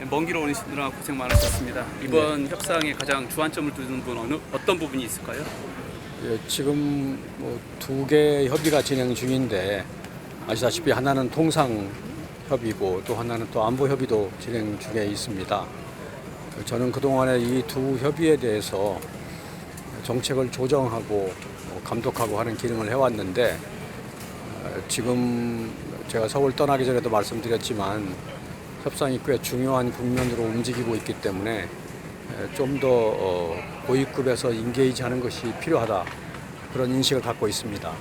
먼 길 오시느라 고생 많으셨습니다. 이번 협상에 가장 주안점을 두는 분 어떤 부분이 있을까요? 예, 지금 두 개 협의가 진행 중인데 아시다시피 하나는 통상 협의고 또 하나는 또 안보 협의도 진행 중에 있습니다. 저는 그동안에 이 두 협의에 대해서 정책을 조정하고 감독하고 하는 기능을 해왔는데 지금 제가 서울 떠나기 전에도 말씀드렸지만 협상이 꽤 중요한 국면으로 움직이고 있기 때문에 좀 더 고위급에서 인게이지하는 것이 필요하다 그런 인식을 갖고 있습니다.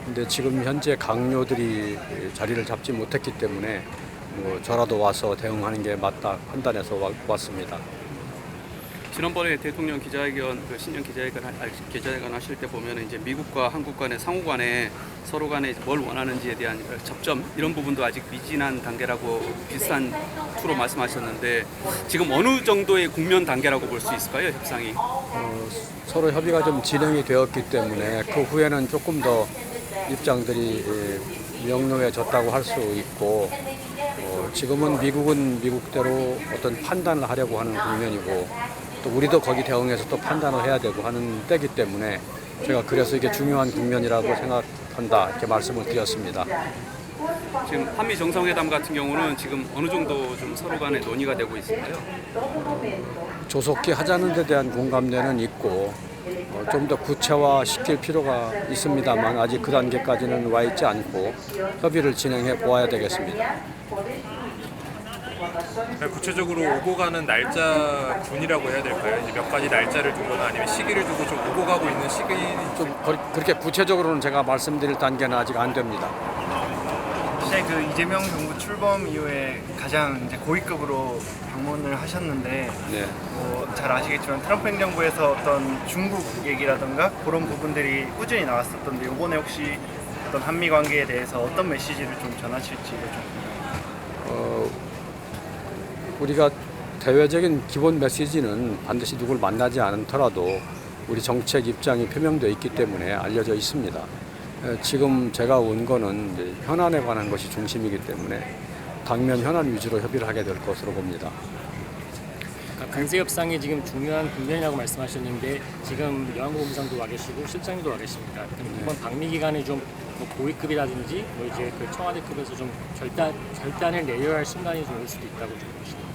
근데 지금 현재 강요들이 자리를 잡지 못했기 때문에 저라도 와서 대응하는 게 맞다 판단해서 왔습니다. 지난번에 대통령 기자회견, 신년 기자회견 하실 때 보면 이제 미국과 한국 간의 상호 간에 서로 간에 뭘 원하는지에 대한 접점 이런 부분도 아직 미진한 단계라고 비슷한 투로 말씀하셨는데 지금 어느 정도의 국면 단계라고 볼 수 있을까요, 협상이? 서로 협의가 좀 진행이 되었기 때문에 그 후에는 조금 더 입장들이 명료해졌다고 할 수 있고 지금은 미국은 미국대로 어떤 판단을 하려고 하는 국면이고 또 우리도 거기 대응해서 또 판단을 해야 되고 하는 때이기 때문에 제가 그래서 이게 중요한 국면이라고 생각한다 이렇게 말씀을 드렸습니다. 지금 한미 정상회담 같은 경우는 지금 어느 정도 좀 서로 간에 논의가 되고 있을까요? 조속히 하자는 데 대한 공감대는 있고 좀 더 구체화시킬 필요가 있습니다만 아직 그 단계까지는 와 있지 않고 협의를 진행해 보아야 되겠습니다. 구체적으로 오고 가는 날짜군이라고 해야 될까요? 이제 몇 가지 날짜를 두거나 아니면 시기를 두고 좀 오고 가고 있는 시기 좀 그렇게 구체적으로는 제가 말씀드릴 단계는 아직 안 됩니다. 사실 그 이재명 정부 출범 이후에 가장 이제 고위급으로 방문을 하셨는데 네. 잘 아시겠지만 트럼프 행정부에서 어떤 중국 얘기라든가 그런 부분들이 꾸준히 나왔었던데 이번에 혹시 어떤 한미 관계에 대해서 어떤 메시지를 좀 전하실지 좀 우리가 대외적인 기본 메시지는 반드시 누굴 만나지 않더라도 우리 정책 입장이 표명되어 있기 때문에 알려져 있습니다. 지금 제가 온 거는 이제 현안에 관한 것이 중심이기 때문에 당면 현안 위주로 협의를 하게 될 것으로 봅니다. 관세 협상이 지금 중요한 국면이라고 말씀하셨는데 지금 여왕고문상도 와 계시고 실장님도 와 계십니다. 이번 방미 기간에 좀 고위급이라든지 이제 그 청와대급에서 좀 결단을 내려야 할 순간이 좀 올 수도 있다고 좀 보시는지.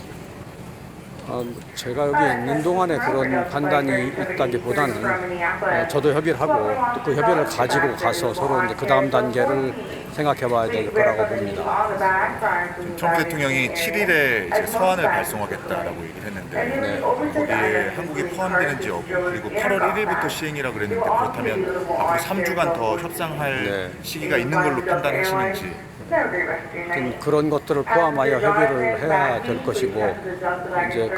제가 여기 있는 동안에 그런 판단이 있다기보다는 저도 협의를 하고 또 그 협의를 가지고 가서 서로 이제 그 다음 단계를 생각해 봐야 될 거라고 봅니다. 트럼프 대통령이 7일에 이제 서한을 발송하겠다라고 얘기를 했는데 거기에 한국이 포함되는지 여부 그리고 8월 1일부터 시행이라고 그랬는데 그렇다면 앞으로 3주간 더 협상할 시기가 있는 걸로 판단하시는지 그런 것들을 포함하여 협의를 해야 될 것이고 이제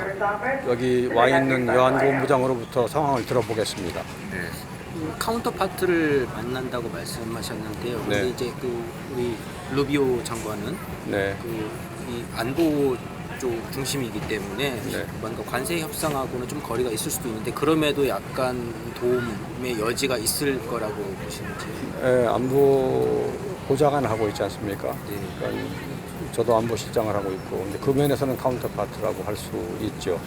여기 와 있는 여안고문부장으로부터 상황을 들어보겠습니다. 네. 카운터파트를 만난다고 말씀하셨는데요. 네. 근데 이제 우리 루비오 장관은 네. 이 안보 쪽 중심이기 때문에 네. 뭔가 관세 협상하고는 좀 거리가 있을 수도 있는데 그럼에도 약간 도움의 여지가 있을 거라고 보시는지. 안보 보좌관 하고 있지 않습니까? 그러니까 저도 안보실장을 하고 있고 근데 그 면에서는 카운터파트라고 할 수 있죠.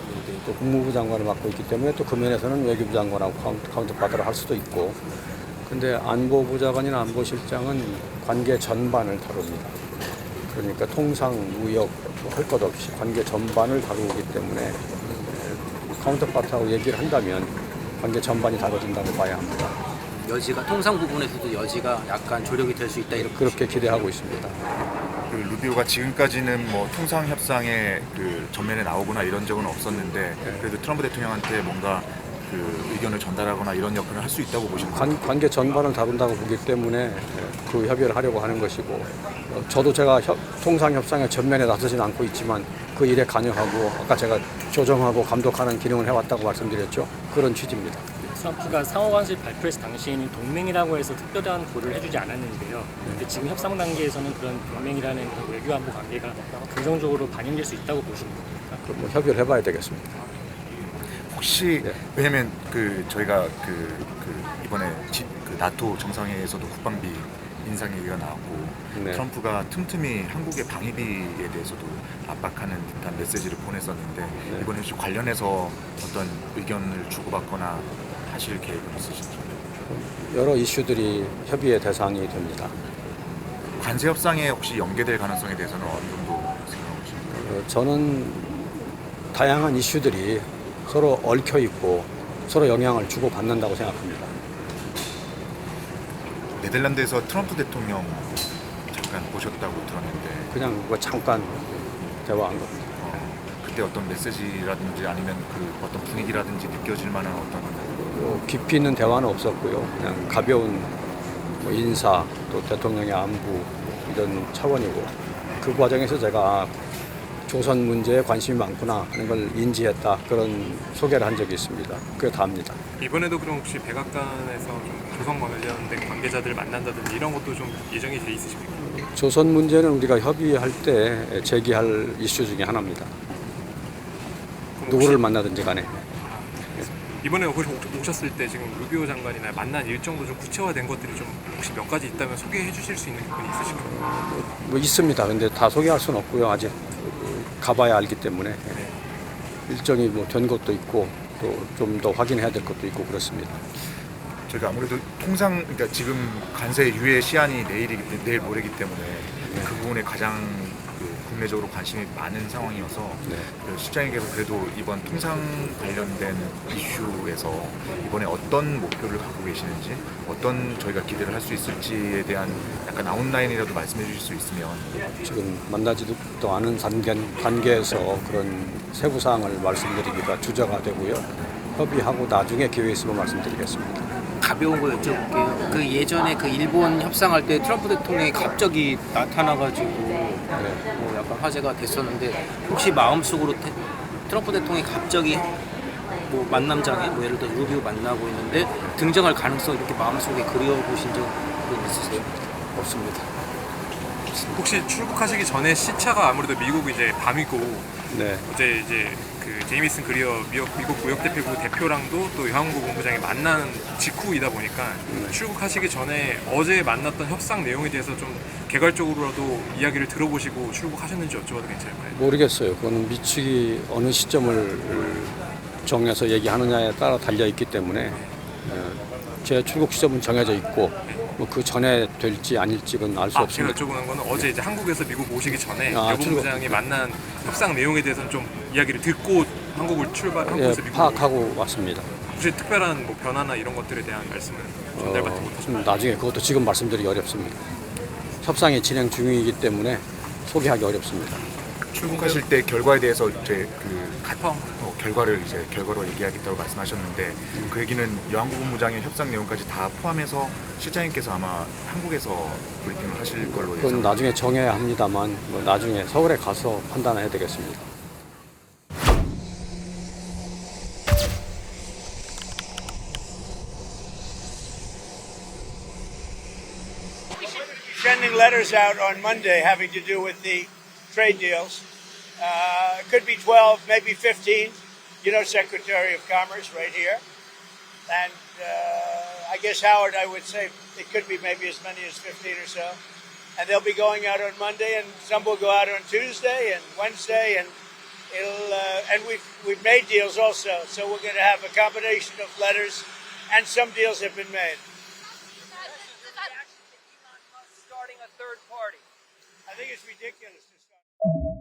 또 국무부 장관을 맡고 있기 때문에 또 그 면에서는 외교부 장관하고 카운터파트를 할 수도 있고 근데 안보부 장관이나 안보실장은 관계 전반을 다룹니다. 그러니까 통상, 무역 할 것 없이 관계 전반을 다루기 때문에 카운터파트하고 얘기를 한다면 관계 전반이 다뤄진다고 봐야 합니다. 여지가 통상 부분에서도 여지가 약간 조력이 될 수 있다 이렇게 그렇게 기대하고 있습니다. 그 루비오가 지금까지는 뭐 통상 협상에 그 전면에 나오거나 이런 적은 없었는데 그래도 트럼프 대통령한테 뭔가 그 의견을 전달하거나 이런 역할을 할 수 있다고 보시는 관계 전반을 다룬다고 보기 때문에 그 협의를 하려고 하는 것이고 저도 제가 통상 협상의 전면에 나서지는 않고 있지만 그 일에 관여하고 아까 제가 조정하고 감독하는 기능을 해왔다고 말씀드렸죠. 그런 취지입니다. 트럼프가 상호관세 발표했을 당시에는 동맹이라고 해서 특별한 고려를 해주지 않았는데요. 근데 지금 협상 단계에서는 그런 동맹이라는 그런 외교안보 관계가 긍정적으로 반영될 수 있다고 보시는 겁니까? 그럼 뭐 협의를 해봐야 되겠습니다. 혹시 왜냐면 그 저희가 이번에 그 나토 정상회의에서도 국방비 인상 얘기가 나왔고 트럼프가 틈틈이 한국의 방위비에 대해서도 압박하는 듯한 메시지를 보냈었는데 이번에 혹시 관련해서 어떤 의견을 주고받거나 하실 계획은 있으신지? 여러 이슈들이 협의의 대상이 됩니다. 관세 협상에 혹시 연계될 가능성에 대해서는 어느 정도 생각하십니까? 저는 다양한 이슈들이 서로 얽혀 있고 서로 영향을 주고 받는다고 생각합니다. 네덜란드에서 트럼프 대통령 잠깐 보셨다고 들었는데 그냥 뭐 잠깐 대화한 겁니다. 그때 어떤 메시지라든지 아니면 그 어떤 분위기라든지 느껴질 만한 어떤 깊이 있는 대화는 없었고요. 그냥 가벼운 뭐 인사 또 대통령의 안부 이런 차원이고 그 과정에서 제가 조선 문제에 관심이 많구나 하는 걸 인지했다 그런 소개를 한 적이 있습니다. 그게 다입니다. 이번에도 그럼 혹시 백악관에서 좀 조성 관련된 관계자들 만난다든지 이런 것도 좀 예정이 돼 있으십니까? 조선 문제는 우리가 협의할 때 제기할 이슈 중에 하나입니다. 그럼 누구를 혹시 만나든지 간에. 이번에 오셨을 때 지금 루비오 장관이나 만난 일정도 좀 구체화된 것들이 좀 혹시 몇 가지 있다면 소개해 주실 수 있는 부분이 있으실까요? 뭐 있습니다. 근데 다 소개할 수는 없고요. 아직 가봐야 알기 때문에 일정이 뭐 된 것도 있고 또 좀 더 확인해야 될 것도 있고 그렇습니다. 저희가 아무래도 통상 그러니까 지금 관세 유예 시한이 내일 모레이기 때문에 그 부분에 가장 국내적으로 관심이 많은 상황이어서 그 실장님께서 그래도 이번 통상 관련된 이슈에서 이번에 어떤 목표를 갖고 계시는지 어떤 저희가 기대를 할 수 있을지에 대한 약간 아웃라인이라도 말씀해 주실 수 있으면. 지금 만나지도 않은 단계에서 그런 세부 사항을 말씀드리기가 주저가 되고요. 협의하고 나중에 기회 있으면 말씀드리겠습니다. 가벼운 거 여쭤볼게요. 그 예전에 그 일본 협상할 때 트럼프 대통령이 갑자기 나타나가지고 뭐 약간 화제가 됐었는데 혹시 마음속으로 트럼프 대통령이 갑자기 뭐 만남장에 뭐 예를 들어 루비오 만나고 있는데 등장할 가능성 이렇게 마음속에 그려보신 적은 있으세요? 없습니다. 혹시 출국하시기 전에 시차가 아무래도 미국 이제 밤이고 네. 어제 이제 그 제이미슨 그리어 미국 무역대표부 대표랑도 또 여항구 본부장이 만나는 직후이다 보니까 출국하시기 전에 어제 만났던 협상 내용에 대해서 좀 개괄적으로라도 이야기를 들어보시고 출국하셨는지 여쭤봐도 괜찮을까요? 모르겠어요. 그거는 미측이 어느 시점을 정해서 얘기하느냐에 따라 달려 있기 때문에 제 출국 시점은 정해져 있고 뭐 그 전에 될지 아닐지는 알 수 제가 없습니다. 여쭤보는 거는 어제 이제 한국에서 미국 오시기 전에 아, 여 본부장이 만난 협상 내용에 대해서는 좀 이야기를 듣고 한국에서 미국으로 파악하고 왔습니다. 혹시 특별한 뭐 변화나 이런 것들에 대한 말씀을 전달받지 못하셨나요? 나중에 그것도 지금 말씀드리기 어렵습니다. 협상이 진행 중이기 때문에 소개하기 어렵습니다. 출국하실 때 결과에 대해서 이제 결과로 얘기하겠다고 말씀하셨는데 그 얘기는 여항구 본부장의 협상 내용까지 다 포함해서 실장님께서 아마 한국에서 브리핑을 하실 걸로 그건 예상. 나중에 정해야 합니다만 뭐 나중에 서울에 가서 판단해야 되겠습니다. Sending letters out on Monday having to do with the trade deals. Could be 12, maybe 15. You know, Secretary of Commerce right here. And I guess, Howard, I would say it could be maybe as many as 15 or so. And they'll be going out on Monday, and some will go out on Tuesday and Wednesday, and and we've made deals also. So we're going to have a combination of letters, and some deals have been made. Starting a third party. I think it's ridiculous to start.